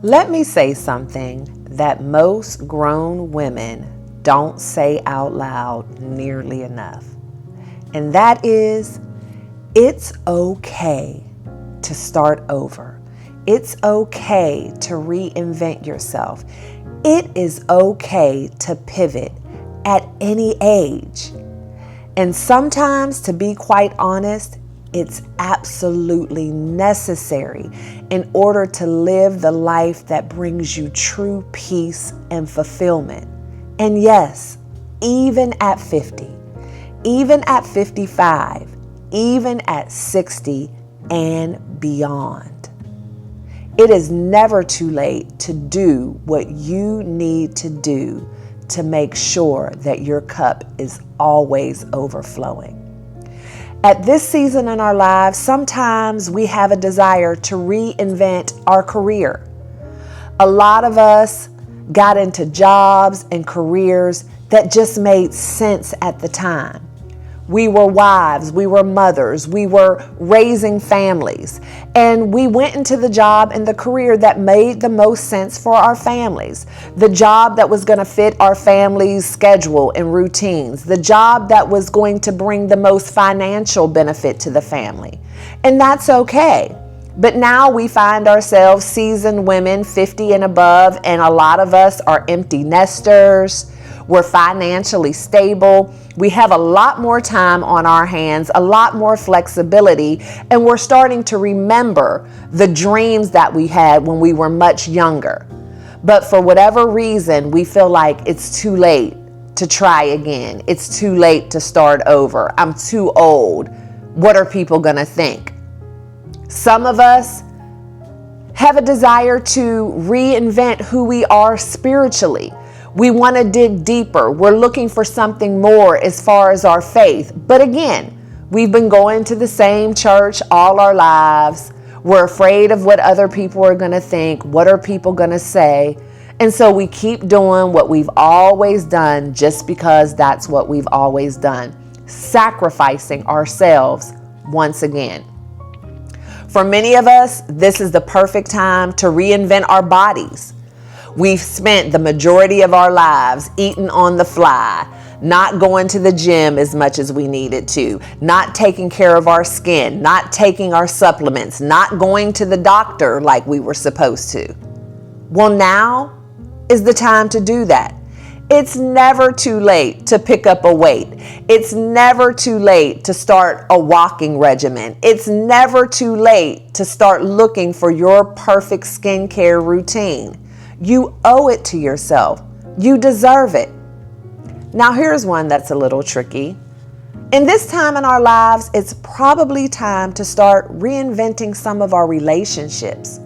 Let me say something that most grown women don't say out loud nearly enough. And that is, it's okay to start over. It's okay to reinvent yourself. It is okay to pivot at any age. And sometimes, to be quite honest, it's absolutely necessary in order to live the life that brings you true peace and fulfillment. And yes, even at 50, even at 55, even at 60 and beyond. It is never too late to do what you need to do to make sure that your cup is always overflowing. At this season in our lives, sometimes we have a desire to reinvent our career. A lot of us got into jobs and careers that just made sense at the time. We were wives, we were mothers, we were raising families, and we went into the job and the career that made the most sense for our families. The job that was going to fit our family's schedule and routines. The job that was going to bring the most financial benefit to the family. And that's okay. But now we find ourselves seasoned women, 50 and above, and a lot of us are empty nesters. We're financially stable. We have a lot more time on our hands, a lot more flexibility, and we're starting to remember the dreams that we had when we were much younger. But for whatever reason, we feel like it's too late to try again. It's too late to start over. I'm too old. What are people going to think? Some of us have a desire to reinvent who we are spiritually. We want to dig deeper. We're looking for something more as far as our faith. But again, we've been going to the same church all our lives. We're afraid of what other people are going to think. What are people going to say? And so we keep doing what we've always done just because that's what we've always done, sacrificing ourselves once again. For many of us, this is the perfect time to reinvent our bodies. We've spent the majority of our lives eating on the fly, not going to the gym as much as we needed to, not taking care of our skin, not taking our supplements, not going to the doctor like we were supposed to. Well, now is the time to do that. It's never too late to pick up a weight. It's never too late to start a walking regimen. It's never too late to start looking for your perfect skincare routine. You owe it to yourself. You deserve it. Now here's one that's a little tricky. In this time in our lives, it's probably time to start reinventing some of our relationships.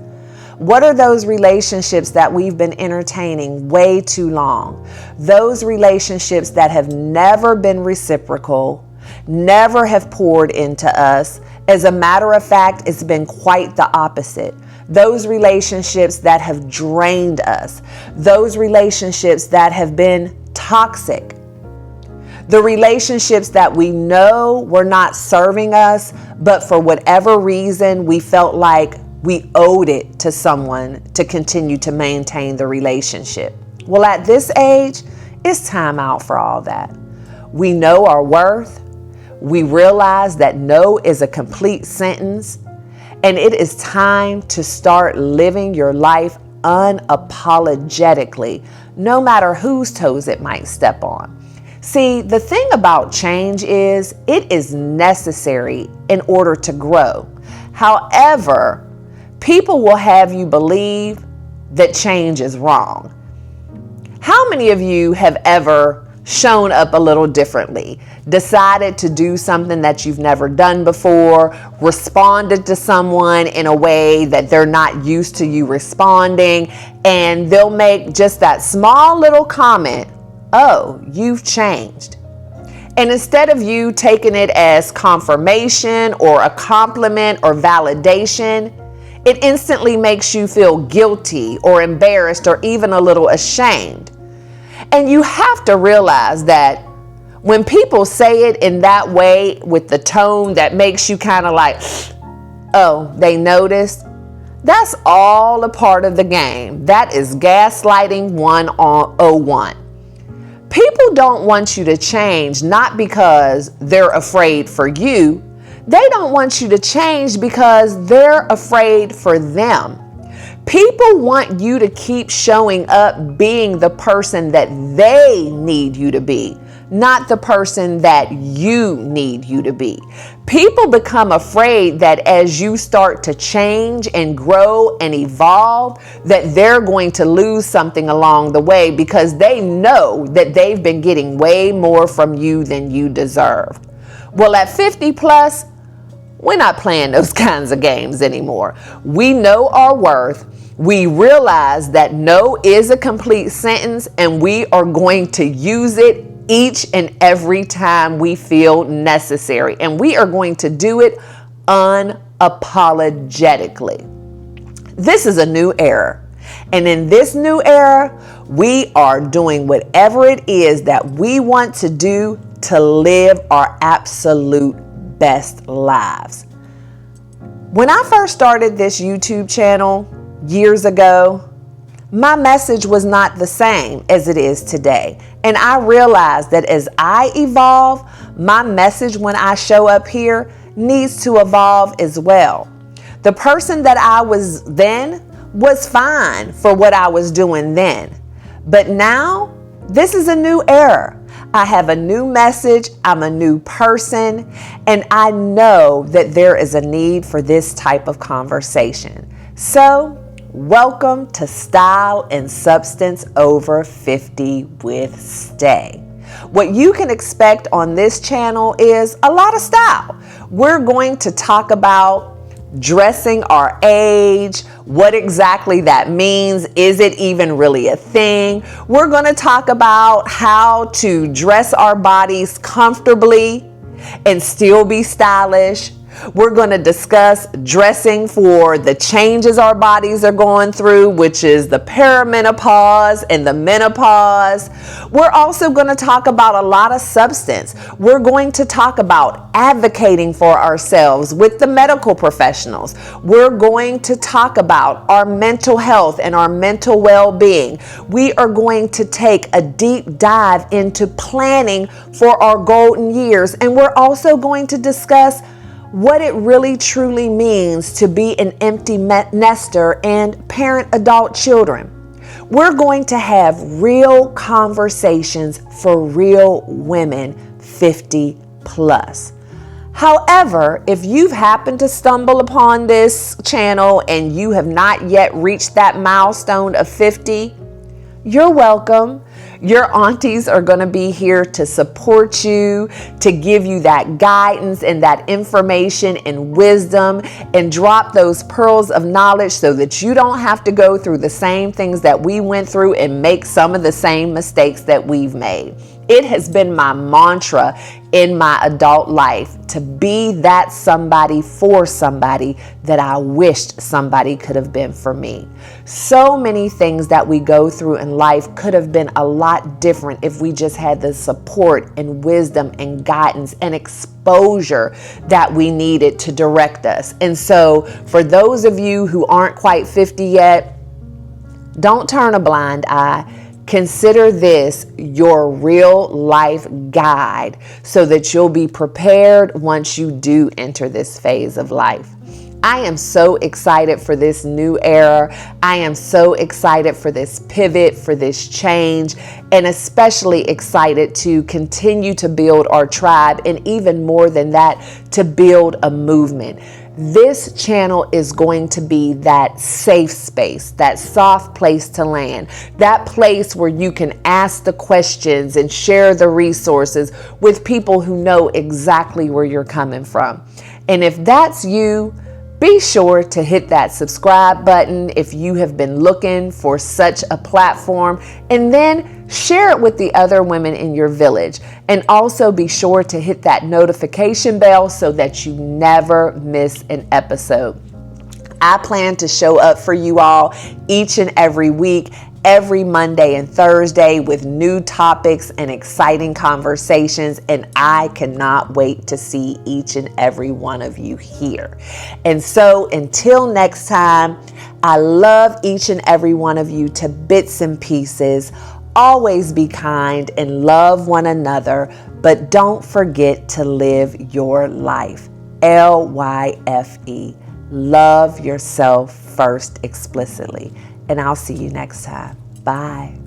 What are those relationships that we've been entertaining way too long? Those relationships that have never been reciprocal, never have poured into us. As a matter of fact, it's been quite the opposite. Those relationships that have drained us, those relationships that have been toxic, the relationships that we know were not serving us, but for whatever reason, we felt like we owed it to someone to continue to maintain the relationship. Well, at this age, it's time out for all that. We know our worth. We realize that no is a complete sentence. And it is time to start living your life unapologetically, no matter whose toes it might step on. See, the thing about change is it is necessary in order to grow. However, people will have you believe that change is wrong. How many of you have ever shown up a little differently, decided to do something that you've never done before, responded to someone in a way that they're not used to you responding, and they'll make just that small little comment, "Oh, you've changed." And instead of you taking it as confirmation or a compliment or validation, it instantly makes you feel guilty or embarrassed or even a little ashamed. And you have to realize that when people say it in that way with the tone that makes you kind of like, oh, they noticed, That's all a part of the game. That is gaslighting 101. People don't want you to change not because they're afraid for you. They don't want you to change because they're afraid for them. People want you to keep showing up being the person that they need you to be, not the person that you need you to be. People become afraid that as you start to change and grow and evolve, that they're going to lose something along the way because they know that they've been getting way more from you than you deserve. Well, at 50 plus, we're not playing those kinds of games anymore. We know our worth. We realize that no is a complete sentence, and we are going to use it each and every time we feel necessary. And we are going to do it unapologetically. This is a new era. And in this new era, we are doing whatever it is that we want to do to live our absolute best lives. When I first started this YouTube channel years ago, my message was not the same as it is today. And I realized that as I evolve, my message when I show up here needs to evolve as well. The person that I was then was fine for what I was doing then. But now, this is a new era. I have a new message, I'm a new person, and I know that there is a need for this type of conversation. So, welcome to Style and Substance Over 50 with Stae. What you can expect on this channel is a lot of style. We're going to talk about dressing our age, what exactly that means. Is it even really a thing? We're going to talk about how to dress our bodies comfortably and still be stylish. We're going to discuss dressing for the changes our bodies are going through, which is the perimenopause and the menopause. We're also going to talk about a lot of substance. We're going to talk about advocating for ourselves with the medical professionals. We're going to talk about our mental health and our mental well-being. We are going to take a deep dive into planning for our golden years. And we're also going to discuss what it really truly means to be an empty nester and parent adult children. We're going to have real conversations for real women 50 plus. However, if you've happened to stumble upon this channel and you have not yet reached that milestone of 50, you're welcome. Your aunties are going to be here to support you, to give you that guidance and that information and wisdom, and drop those pearls of knowledge so that you don't have to go through the same things that we went through and make some of the same mistakes that we've made. It has been my mantra in my adult life to be that somebody for somebody that I wished somebody could have been for me. So many things that we go through in life could have been a lot different if we just had the support and wisdom and guidance and exposure that we needed to direct us. And so for those of you who aren't quite 50 yet, don't turn a blind eye. Consider this your real life guide so that you'll be prepared once you do enter this phase of life. I am so excited for this new era. I am so excited for this pivot, for this change, and especially excited to continue to build our tribe, and even more than that, to build a movement. This channel is going to be that safe space, that soft place to land, that place where you can ask the questions and share the resources with people who know exactly where you're coming from. And if that's you, be sure to hit that subscribe button if you have been looking for such a platform, and then share it with the other women in your village. And also be sure to hit that notification bell so that you never miss an episode. I plan to show up for you all each and every week, every Monday and Thursday with new topics and exciting conversations. And I cannot wait to see each and every one of you here. And so until next time, I love each and every one of you to bits and pieces. Always be kind and love one another, but don't forget to live your life. LYFE. Love yourself first explicitly. And I'll see you next time. Bye.